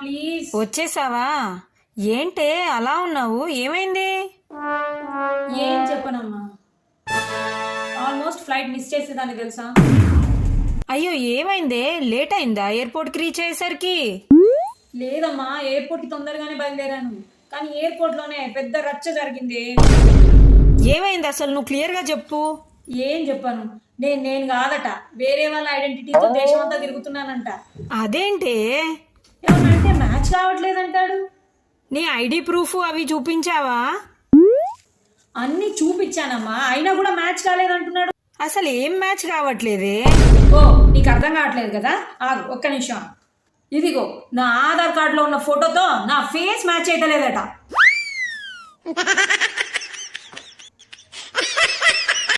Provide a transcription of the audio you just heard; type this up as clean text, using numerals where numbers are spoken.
Please. వచ్చేసావా? ఏంటే అలా ఉన్నావు, ఏమైంది? ఏం చెప్పనమ్మా, ఆల్మోస్ట్ ఫ్లైట్ మిస్ చేసేదాన్ని తెలుసా. అయ్యో ఏమైందే? లేట్ అయిందా ఎయిర్పోర్ట్కి రీచ్ అయ్యేసరికి? లేదమ్మా, ఎయిర్పోర్ట్కి తొందరగానే బయలుదేరాను, కానీ ఎయిర్పోర్ట్లోనే పెద్ద రచ్చ జరిగింది. ఏమైంది అసలు, నువ్వు క్లియర్గా చెప్పు. ఏం చెప్పాను, నేను కాదట, వేరే వాళ్ళ ఐడెంటిటీతో దేశం అంతా తిరుగుతున్నానంట. అదేంటే? ఏమన్నంటే మ్యాచ్ కావట్లేదంటాడు. నీ ఐడి ప్రూఫ్ అవి చూపించావా? అన్ని చూపించానమ్మా, అయినా కూడా మ్యాచ్ కాలేదంటున్నాడు. అసలు ఏం మ్యాచ్ కావట్లేదే? ఓ, నీకు అర్థం కావట్లేదు కదా, ఒక్క నిమిషం. ఇదిగో నా ఆధార్ కార్డులో ఉన్న ఫోటోతో నా ఫేస్ మ్యాచ్ అయితే లేదట.